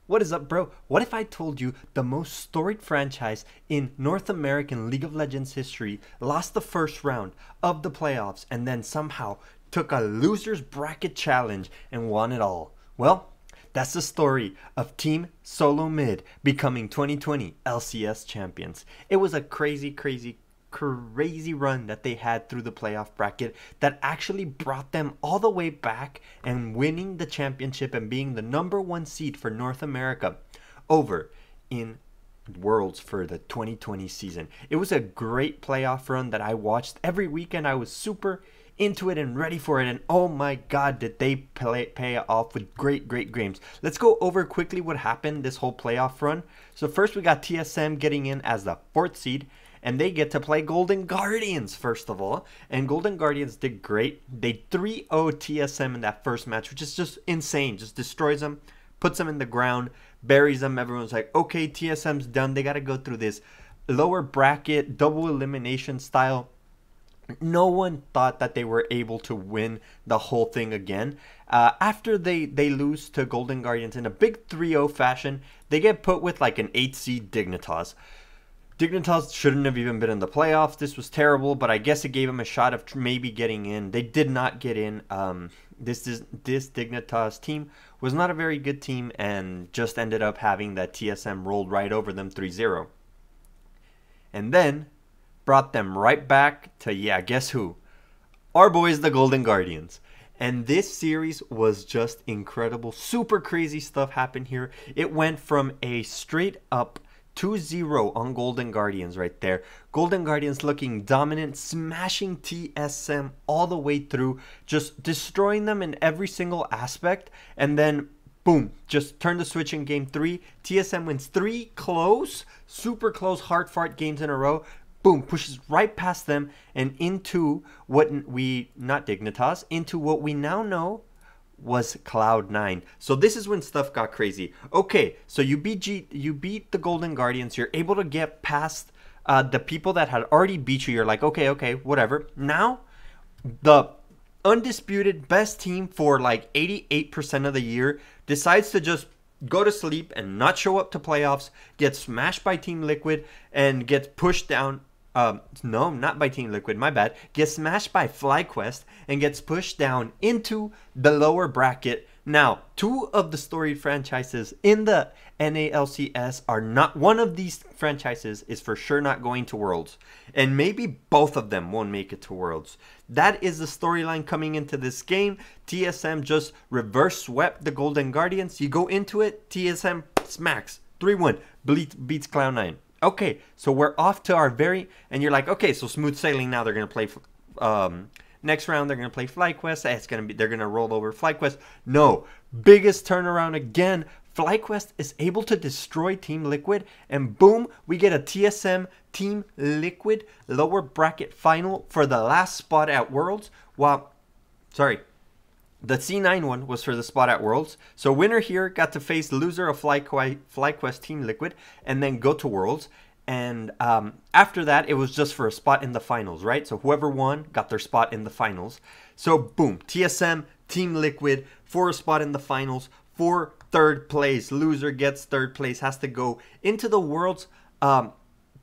What is up, bro? What if I told you the most storied franchise in North American League of Legends history lost the first round of the playoffs and then somehow took a loser's bracket challenge and won it all? Well, that's the story of Team Solo Mid becoming 2020 LCS champions. It was a crazy run that they had through the playoff bracket that actually brought them all the way back and winning the championship and being the #1 seed for North America over in Worlds for the 2020 season. It was a great playoff run that I watched every weekend. I was super into it and ready for it, and oh my god, did they pay off with great games. Let's go over quickly what happened this whole playoff run. So first we got TSM getting in as the 4th seed, and they get to play Golden Guardians first of all, and Golden Guardians did great. They 3-0 TSM in that first match, which is just insane. Just destroys them, puts them in the ground, buries them. Everyone's like, okay, TSM's done. They got to go through this lower bracket double elimination style. No one thought that they were able to win the whole thing again. After they lose to Golden Guardians in a big 3-0 fashion, they get put with like an 8 seed Dignitas. Dignitas shouldn't have even been in the playoffs. This was terrible, but I guess it gave them a shot of maybe getting in. They did not get in. This Dignitas team was not a very good team and just ended up having that TSM rolled right over them 3-0. And then brought them right back to, yeah, guess who? Our boys, the Golden Guardians. And this series was just incredible. Super crazy stuff happened here. It went from a straight up 2-0 on Golden Guardians right there. Golden Guardians looking dominant, smashing TSM all the way through, just destroying them in every single aspect. And then, boom, just turn the switch in game 3. TSM wins 3 close, super close, hard-fought games in a row. Boom, pushes right past them and into what we, not Dignitas, into what we now know was Cloud9. So this is when stuff got crazy. Okay, so you beat the Golden Guardians. You're able to get past the people that had already beat you. You're like, okay, whatever. Now, the undisputed best team for like 88% of the year decides to just go to sleep and not show up to playoffs, get smashed by Team Liquid, and gets pushed down. No, not by Team Liquid, my bad. Gets smashed by FlyQuest and gets pushed down into the lower bracket. Now, 2 of the storied franchises in the NA LCS are not, one of these franchises is for sure not going to Worlds. And maybe both of them won't make it to Worlds. That is the storyline coming into this game. TSM just reverse swept the Golden Guardians. You go into it, TSM smacks 3-1, beats Cloud9. Okay, so we're off to our and you're like, okay, so smooth sailing now. They're going to play, next round, they're going to play FlyQuest. They're going to roll over FlyQuest. No, biggest turnaround again. FlyQuest is able to destroy Team Liquid, and boom, we get a TSM Team Liquid lower bracket final for the last spot at Worlds. The C9 one was for the spot at Worlds. So winner here got to face loser of FlyQuest Team Liquid and then go to Worlds. And after that, it was just for a spot in the finals, right? So whoever won got their spot in the finals. So boom, TSM Team Liquid for a spot in the finals for 3rd place. Loser gets 3rd place, has to go into the Worlds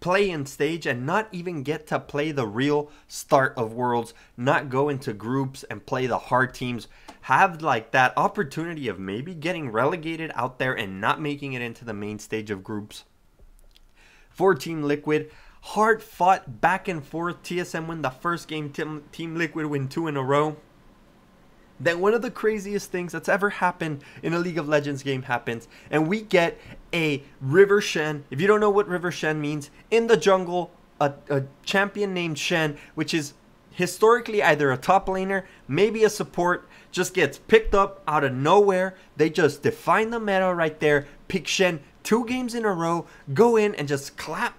play-in stage and not even get to play the real start of Worlds, not go into groups and play the hard teams, have like that opportunity of maybe getting relegated out there and not making it into the main stage of groups. For Team Liquid, hard fought back and forth. TSM win the first game, Team Liquid win 2 in a row. Then one of the craziest things that's ever happened in a League of Legends game happens, and we get a River Shen. If you don't know what River Shen means, in the jungle, a champion named Shen, which is historically either a top laner, maybe a support, just gets picked up out of nowhere. They just define the meta right there, pick Shen 2 games in a row, go in and just clap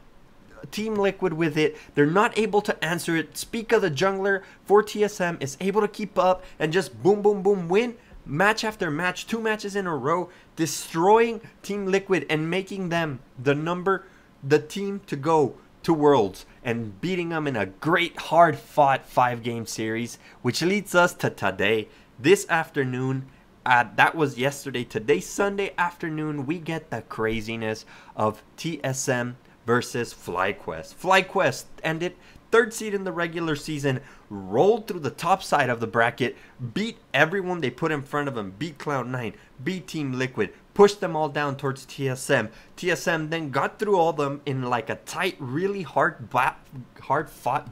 Team Liquid with it. They're not able to answer it. Speak of the jungler for TSM is able to keep up and just boom win match after match, 2 matches in a row, destroying Team Liquid and making them the team to go to Worlds and beating them in a great hard fought 5-game series, which leads us to today. This afternoon That was yesterday. Today, Sunday afternoon, we get the craziness of TSM versus FlyQuest. FlyQuest ended third seed in the regular season, rolled through the top side of the bracket, beat everyone they put in front of them, beat Cloud9, beat Team Liquid, pushed them all down towards TSM. TSM then got through all of them in like a tight, really hard-fought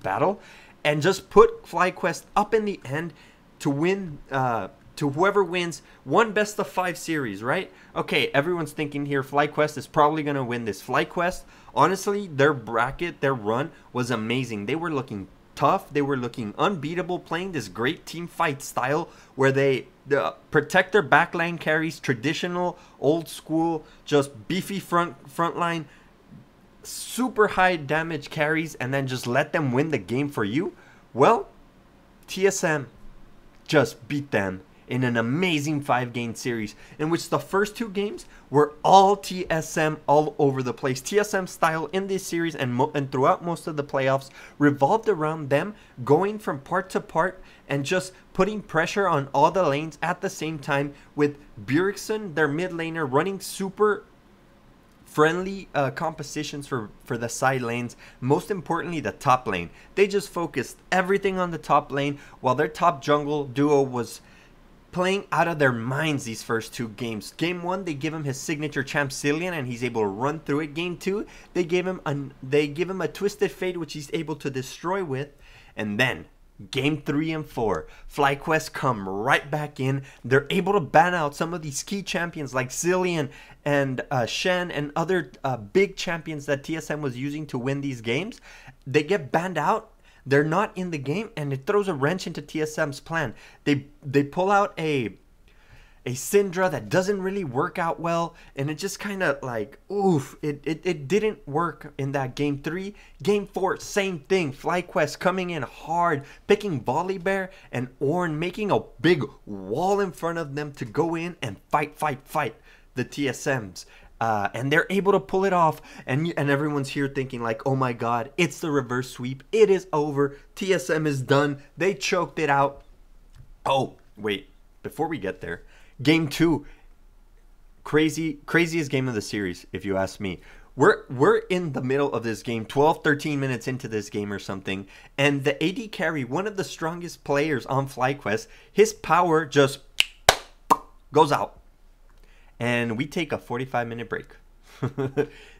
battle, and just put FlyQuest up in the end to win, to whoever wins one best of 5 series, right? Okay, everyone's thinking here FlyQuest is probably going to win this. FlyQuest, honestly, their bracket, their run was amazing. They were looking tough. They were looking unbeatable, playing this great team fight style where they protect their backline carries, traditional, old school, just beefy front line, super high damage carries, and then just let them win the game for you. Well, TSM just beat them in an amazing 5-game series in which the first 2 games were all TSM all over the place. TSM style in this series and throughout most of the playoffs revolved around them going from part to part and just putting pressure on all the lanes at the same time, with Bjergsen, their mid laner, running super friendly compositions for the side lanes. Most importantly, the top lane. They just focused everything on the top lane, while their top jungle duo was playing out of their minds these first 2 games. Game 1, they give him his signature champ Cillian, and he's able to run through it. Game 2, they give him a twisted fate, which he's able to destroy with. And then Game 3 and 4, FlyQuest come right back in. They're able to ban out some of these key champions like Cillian and Shen and other big champions that TSM was using to win these games. They get banned out. They're not in the game, and it throws a wrench into TSM's plan. They pull out a Syndra that doesn't really work out well, and it just kind of like, oof, it didn't work in that Game 3. Game 4, same thing. FlyQuest coming in hard, picking Volibear and Ornn, making a big wall in front of them to go in and fight the TSMs. And they're able to pull it off, and everyone's here thinking like, oh my god, it's the reverse sweep. It is over. TSM is done. They choked it out. Oh, wait. Before we get there, Game 2, craziest game of the series, if you ask me. We're in the middle of this game, 12-13 minutes into this game or something, and the AD carry, one of the strongest players on FlyQuest, his power just goes out. And we take a 45-minute break.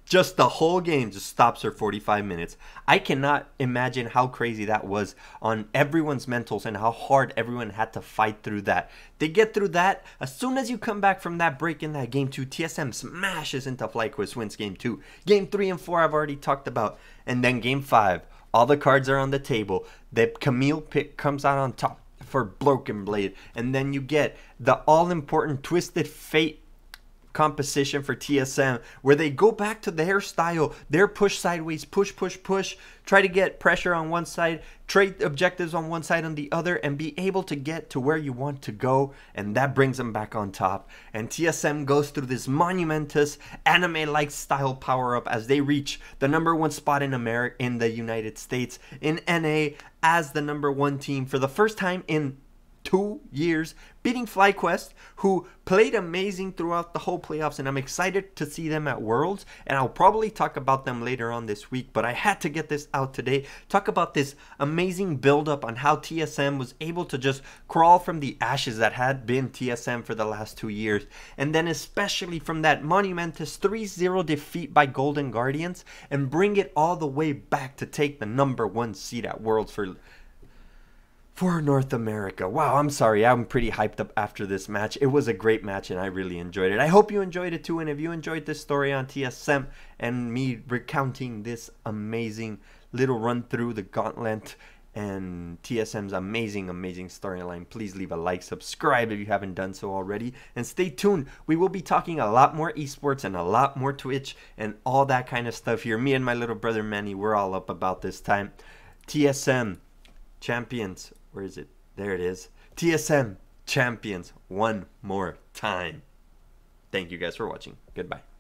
Just the whole game just stops for 45 minutes. I cannot imagine how crazy that was on everyone's mentals and how hard everyone had to fight through that. They get through that. As soon as you come back from that break in that Game 2, TSM smashes into FlyQuest, wins Game 2. Game 3 and 4 I've already talked about. And then Game 5, all the cards are on the table. The Camille pick comes out on top for Broken Blade. And then you get the all-important Twisted Fate composition for TSM, where they go back to their style, their push sideways, push, try to get pressure on one side, trade objectives on one side on the other, and be able to get to where you want to go, and that brings them back on top. And TSM goes through this monumentous anime-like style power-up as they reach the #1 spot in the United States, in NA, as the #1 team for the first time in 2 years, beating FlyQuest, who played amazing throughout the whole playoffs, and I'm excited to see them at Worlds, and I'll probably talk about them later on this week, but I had to get this out today. Talk about this amazing build-up on how TSM was able to just crawl from the ashes that had been TSM for the last 2 years, and then especially from that monumentous 3-0 defeat by Golden Guardians, and bring it all the way back to take the #1 seed at Worlds for North America. Wow, I'm sorry. I'm pretty hyped up after this match. It was a great match, and I really enjoyed it. I hope you enjoyed it too, and if you enjoyed this story on TSM and me recounting this amazing little run through the gauntlet and TSM's amazing storyline, please leave a like, subscribe if you haven't done so already, and stay tuned. We will be talking a lot more esports and a lot more Twitch and all that kind of stuff here. Me and my little brother Manny, we're all up about this time. TSM Champions. Where is it? There it is. TSM Champions one more time. Thank you guys for watching. Goodbye.